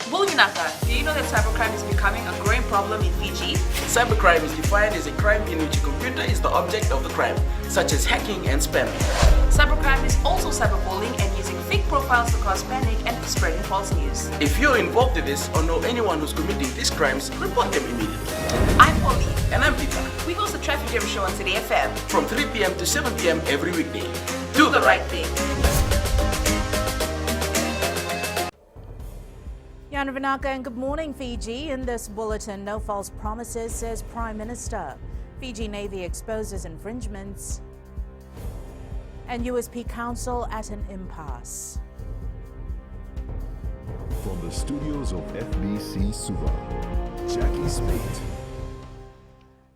Bulginaka, do you know that cybercrime is becoming a growing problem in Fiji? Cybercrime is defined as a crime in which a computer is the object of the crime, such as hacking and spamming. Cybercrime is also cyberbullying and using fake profiles to cause panic and spreading false news. If you're involved in this or know anyone who's committing these crimes, report them immediately. I'm Polly. And I'm Peter. We host the Traffic Jam Show on City FM. From 3 p.m. to 7 p.m. every weekday. Do the right thing. Jan Vinaka and good morning, Fiji. In this bulletin, no false promises, says Prime Minister. Fiji Navy exposes infringements. And USP Council at an impasse. From the studios of FBC Suva, Jackie Smith.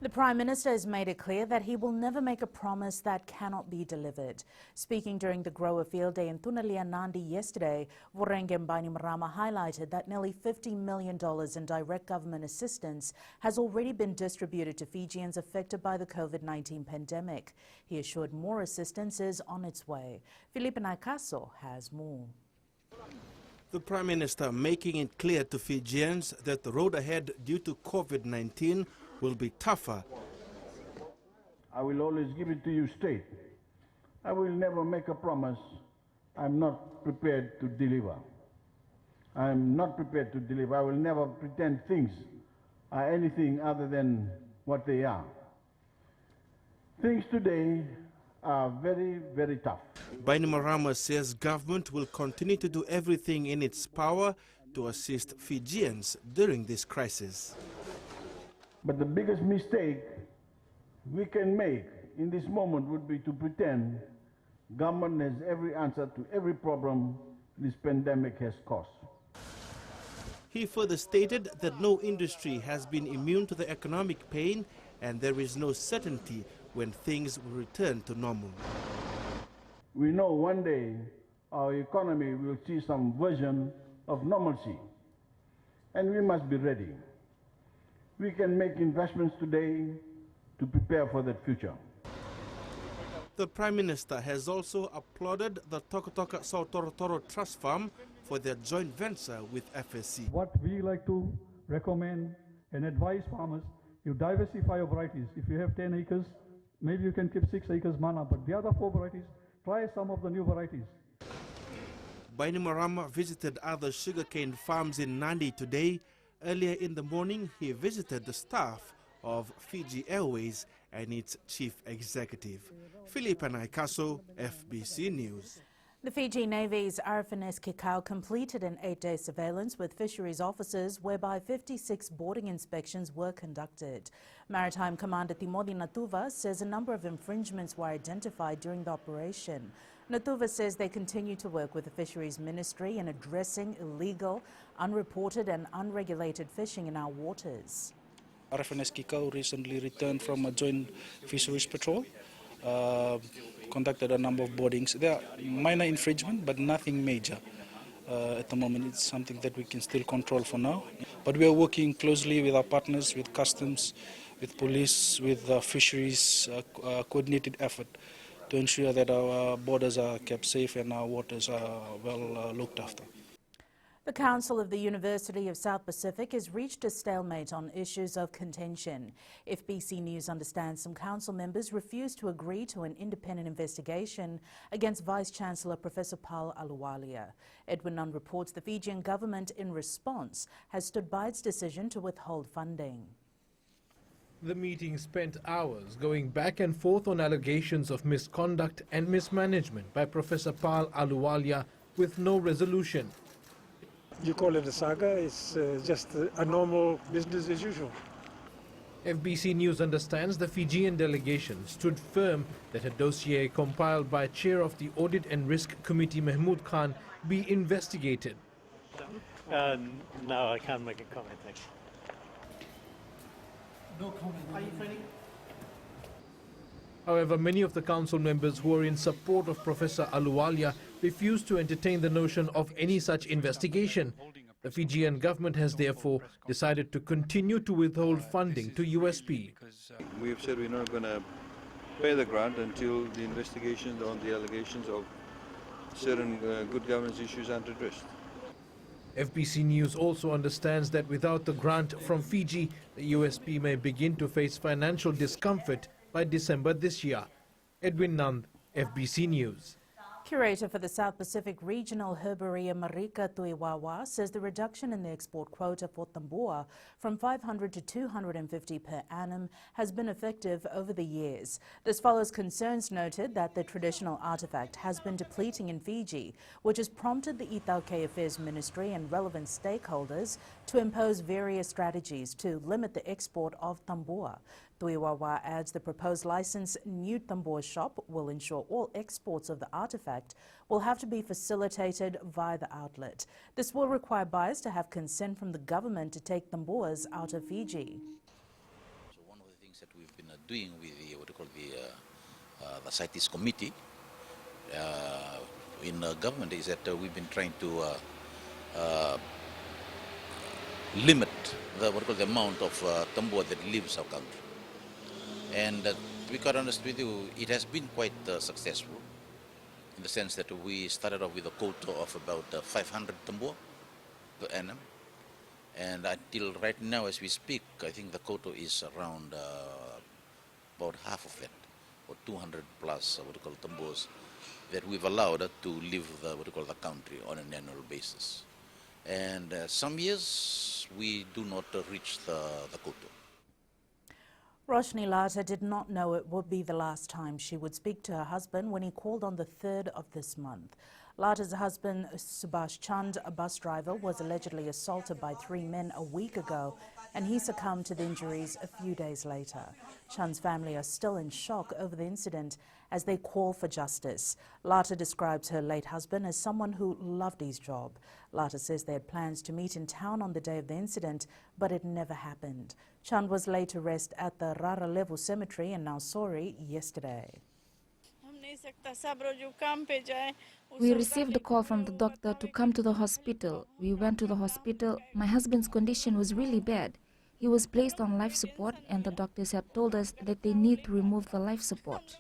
The Prime Minister has made it clear that he will never make a promise that cannot be delivered. Speaking during the Grower Field Day in Thunalia Nandi yesterday, Vorenge Bainimarama highlighted that nearly $50 million in direct government assistance has already been distributed to Fijians affected by the COVID-19 pandemic. He assured more assistance is on its way. Felipe Naikaso has more. The Prime Minister making it clear to Fijians that the road ahead due to COVID-19 will be tougher. I will always give it to you straight. I will never make a promise I'm not prepared to deliver. I'm not prepared to deliver. I will never pretend things are anything other than what they are. Things today are very, very tough. Bainimarama says government will continue to do everything in its power to assist Fijians during this crisis. But the biggest mistake we can make in this moment would be to pretend government has every answer to every problem this pandemic has caused. He further stated that no industry has been immune to the economic pain and there is no certainty when things will return to normal. We know one day our economy will see some version of normalcy, and we must be ready. We can make investments today to prepare for that future. The Prime Minister has also applauded the Tokotoka Sautorotoro Trust Farm for their joint venture with FSC. What we like to recommend and advise farmers, you diversify your varieties. If you have 10 acres, maybe you can keep 6 acres mana, but the other 4 varieties, try some of the new varieties. Bainimarama visited other sugarcane farms in Nandi today. Earlier in the morning, he visited the staff of Fiji Airways and its chief executive. Felipe Naikaso, FBC News. The Fiji Navy's RFNS Kikau completed an 8-day surveillance with fisheries officers whereby 56 boarding inspections were conducted. Maritime Commander Timothy Natuva says a number of infringements were identified during the operation. Natuva says they continue to work with the Fisheries Ministry in addressing illegal, unreported and unregulated fishing in our waters. RFNS Kikau recently returned from a joint fisheries patrol, conducted a number of boardings. There are minor infringement, but nothing major. At the moment, it's something that we can still control for now. But we are working closely with our partners, with customs, with police, with fisheries, coordinated effort to ensure that our borders are kept safe and our waters are well looked after. The Council of the University of South Pacific has reached a stalemate on issues of contention. FBC News understands some council members refused to agree to an independent investigation against Vice-Chancellor Professor Paul Aluwalia. Edwin Nunn reports the Fijian government, in response, has stood by its decision to withhold funding. The meeting spent hours going back and forth on allegations of misconduct and mismanagement by Professor Paul Aluwalia with no resolution. You call it a saga, it's just a normal business as usual. FBC News understands the Fijian delegation stood firm that a dossier compiled by Chair of the Audit and Risk Committee Mahmood Khan be investigated. No, I can't make a comment, thanks. No comment. Are you ready? However, many of the council members who are in support of Professor Aluwalia refused to entertain the notion of any such investigation. The Fijian government has therefore decided to continue to withhold funding to USP. We have said we're not going to pay the grant until the investigations on the allegations of certain good governance issues aren't addressed. FBC News also understands that without the grant from Fiji, the USP may begin to face financial discomfort by December this year. Edwin Nand, FBC News. Curator for the South Pacific Regional Herbarium Marika Tuiwawa says the reduction in the export quota for tambua from 500 to 250 per annum has been effective over the years. This follows concerns noted that the traditional artifact has been depleting in Fiji, which has prompted the Ithauke Affairs Ministry and relevant stakeholders to impose various strategies to limit the export of tambua. Tuiwawa adds the proposed licensed new tambua shop will ensure all exports of the artifact will have to be facilitated via the outlet. This will require buyers to have consent from the government to take tambuas out of Fiji. So one of the things that we've been doing with the CITES committee in government is that we've been trying to limit the amount of tambua that leaves our country. And to be quite honest with you, it has been quite successful in the sense that we started off with a quota of about 500 tambua per annum. And until right now, as we speak, I think the quota is around about half of that, or 200 plus tambuas that we've allowed to leave the country on an annual basis. And some years we do not reach the quota. Roshni Lata did not know it would be the last time she would speak to her husband when he called on the 3rd of this month. Lata's husband, Subhash Chand, a bus driver, was allegedly assaulted by 3 men a week ago, and he succumbed to the injuries a few days later. Chand's family are still in shock over the incident as they call for justice. Lata describes her late husband as someone who loved his job. Lata says they had plans to meet in town on the day of the incident, but it never happened. Chand was laid to rest at the Raralevu Cemetery in Nausori yesterday. We received a call from the doctor to come to the hospital. We went to the hospital. My husband's condition was really bad. He was placed on life support, and the doctors had told us that they need to remove the life support.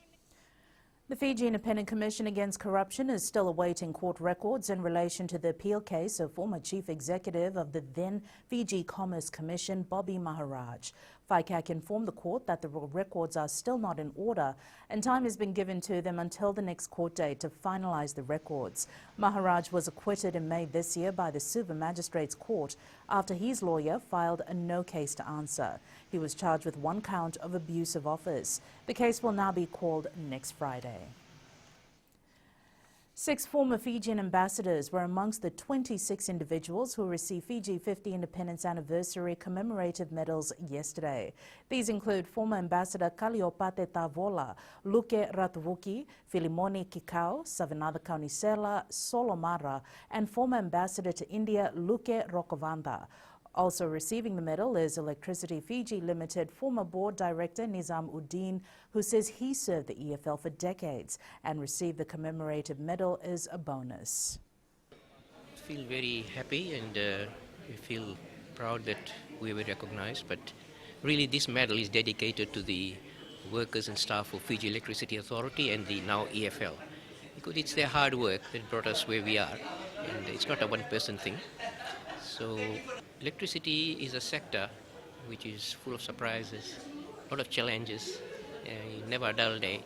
The Fiji Independent Commission Against Corruption is still awaiting court records in relation to the appeal case of former chief executive of the then Fiji Commerce Commission, Bobby Maharaj. FICAC informed the court that the records are still not in order and time has been given to them until the next court date to finalize the records. Maharaj was acquitted in May this year by the Suva Magistrates Court after his lawyer filed a no case to answer. He was charged with 1 count of abuse of office. The case will now be called next Friday. 6 former Fijian ambassadors were amongst the 26 individuals who received Fiji 50 Independence Anniversary commemorative medals yesterday. These include former Ambassador Kaliopate Tavola, Luke Ratvuki, Filimoni Kikau, Savanada Kaunisela, Solomara, and former Ambassador to India, Luke Rokovanda. Also receiving the medal is Electricity Fiji Limited former board director Nizam Uddin, who says he served the EFL for decades and received the commemorative medal as a bonus. I feel very happy and we feel proud that we were recognized, but really this medal is dedicated to the workers and staff of Fiji Electricity Authority and the now EFL, because it's their hard work that brought us where we are, and it's not a one-person thing. So electricity is a sector which is full of surprises, a lot of challenges, never a dull day.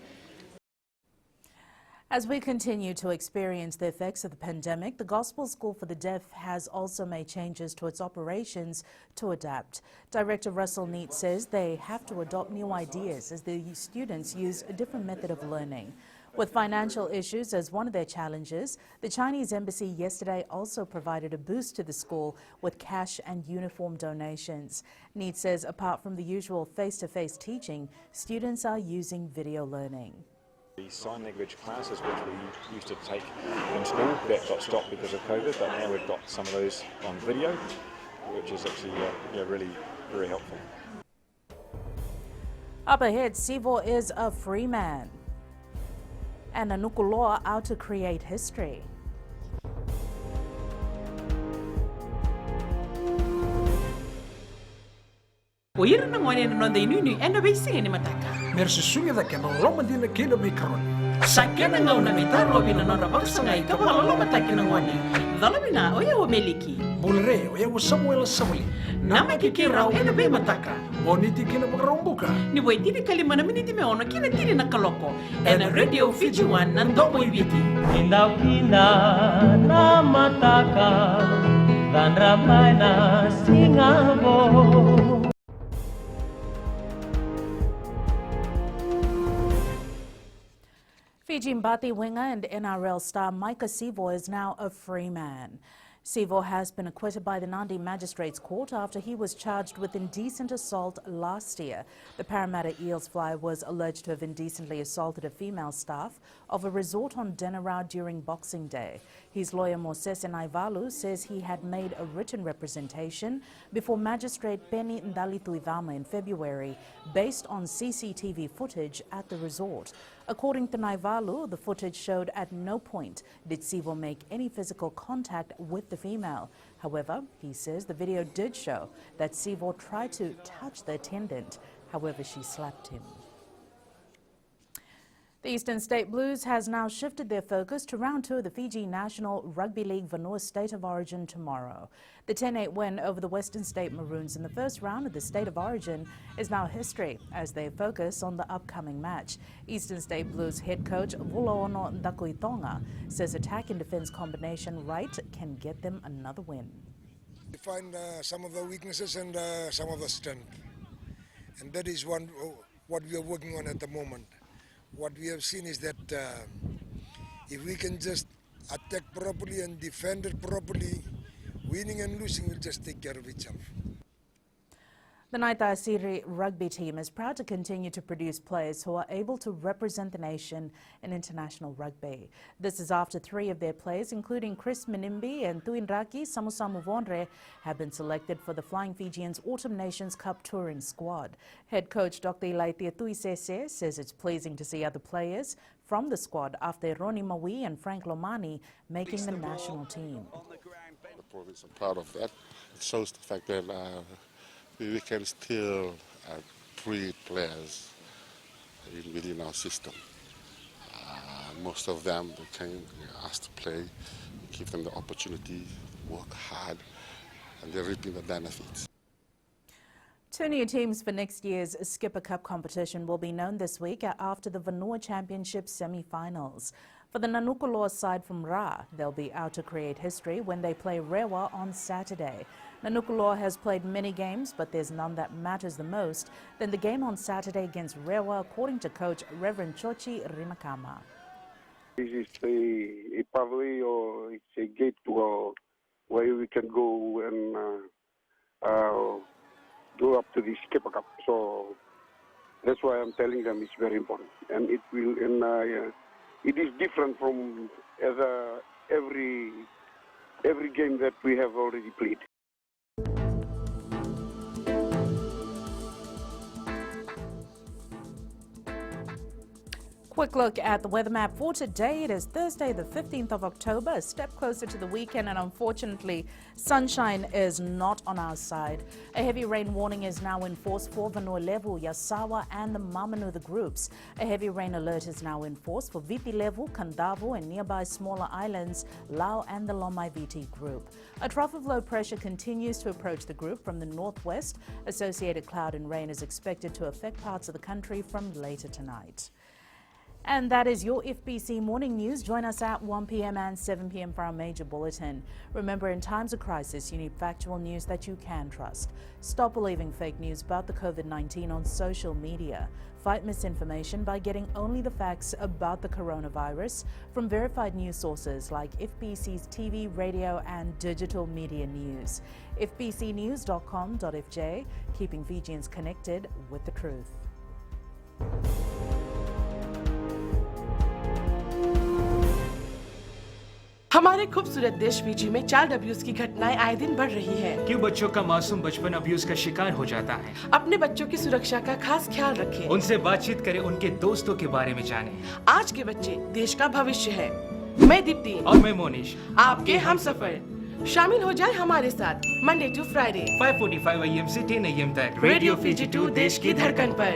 As we continue to experience the effects of the pandemic, the Gospel School for the Deaf has also made changes to its operations to adapt. Director Russell Neat says they have to adopt new ideas as the students use a different method of learning. With financial issues as one of their challenges, the Chinese embassy yesterday also provided a boost to the school with cash and uniform donations. Neat says apart from the usual face-to-face teaching, students are using video learning. The sign language classes which we used to take in school, that got stopped because of COVID, but now we've got some of those on video, which is actually really very helpful. Up ahead, Sivo is a free man. And a Nukuloa out to create history. Oira na ngone no de nunu ena bisi ni mataka. Merci sunga da ke loma dina kilo mikron. Sakena ngau na mitaro bina no rabang sangai ka wala loma taki na ngone. Dalabina oya o meliki. bulre o ya Samuel Samuli. Nama kikirau e na be mataka. Boniti kina makarombuka. Ni wai tiri kalima na miniti me ona kina tiri na kaloko. E na Radio Fiji One na ndomo ibiti. Pinda na mataka dan ramai na singabo. Fiji Mbati winger and NRL star Micah Sevo is now a free man. Sevo has been acquitted by the Nandi Magistrates Court after he was charged with indecent assault last year. The Parramatta Eels fly was alleged to have indecently assaulted a female staff of a resort on Denarau during Boxing Day. His lawyer Moses Naivalu says he had made a written representation before Magistrate Penny Ndalituivama in February based on CCTV footage at the resort. According to Naivalu, the footage showed at no point did Sevo make any physical contact with the female. However, he says the video did show that Sevo tried to touch the attendant. However, she slapped him. The Eastern State Blues has now shifted their focus to round 2 of the Fiji National Rugby League Vanua State of Origin tomorrow. The 10-8 win over the Western State Maroons in the first round of the State of Origin is now history as they focus on the upcoming match. Eastern State Blues head coach Vuloono Ndakuitonga says attack and defence combination right can get them another win. We find some of the weaknesses and some of the strength, and that is what we are working on at the moment. What we have seen is that if we can just attack properly and defend it properly, winning and losing will just take care of itself. The Naita Siri rugby team is proud to continue to produce players who are able to represent the nation in international rugby. This is after 3 of their players, including Chris Menimbi and Tuinraki Samusamu Vonre, have been selected for the Flying Fijians Autumn Nations Cup touring squad. Head coach Dr. Ilaitia Tuisese says it's pleasing to see other players from the squad after Roni Maui and Frank Lomani making the national team. The province are proud of that. It shows the fact that we can still breed players within our system. Most of them came asked to play, give them the opportunity, work hard, and they're reaping the benefits. 2 new teams for next year's Skipper Cup competition will be known this week after the Vanua Championship semi-finals. For the Nanukuloa side from Ra, they'll be out to create history when they play Rewa on Saturday. Nanukuloa has played many games, but there's none that matters the most than the game on Saturday against Rewa, according to coach Reverend Chochi Rimakama. This is a pathway, or it's a gate to where we can go and go up to the Skipper Cup. So that's why I'm telling them it's very important, and it will. It is different from every game that we have already played. Quick look at the weather map for today. It is Thursday, the 15th of October, a step closer to the weekend, and unfortunately, sunshine is not on our side. A heavy rain warning is now in force for Vanua Levu, Yasawa, and the Mamanu, the groups. A heavy rain alert is now in force for Viti Levu, Kandavu, and nearby smaller islands, Lau and the Lomai Viti group. A trough of low pressure continues to approach the group from the northwest. Associated cloud and rain is expected to affect parts of the country from later tonight. And that is your FBC Morning News. Join us at 1 p.m. and 7 p.m. for our major bulletin. Remember, in times of crisis, you need factual news that you can trust. Stop believing fake news about the COVID-19 on social media. Fight misinformation by getting only the facts about the coronavirus from verified news sources like FBC's TV, radio, and digital media news. FBCnews.com.fj, keeping Fijians connected with the truth. हमारे खूबसूरत देश Fiji में child abuse की घटनाएं आए दिन बढ़ रही हैं। क्यों बच्चों का मासूम बचपन अब्यूज का शिकार हो जाता है? अपने बच्चों की सुरक्षा का खास ख्याल रखें। उनसे बातचीत करें, उनके दोस्तों के बारे में जानें। आज के बच्चे देश का भविष्य है। मैं दीप्ति और मैं मोनिश, आपके हमसफर। शामिल हो जाए हमारे साथ मंडे टू फ्राइडे 5:45 AM से 10 AM तक रेडियो फिजी 2 देश की धड़कन पर।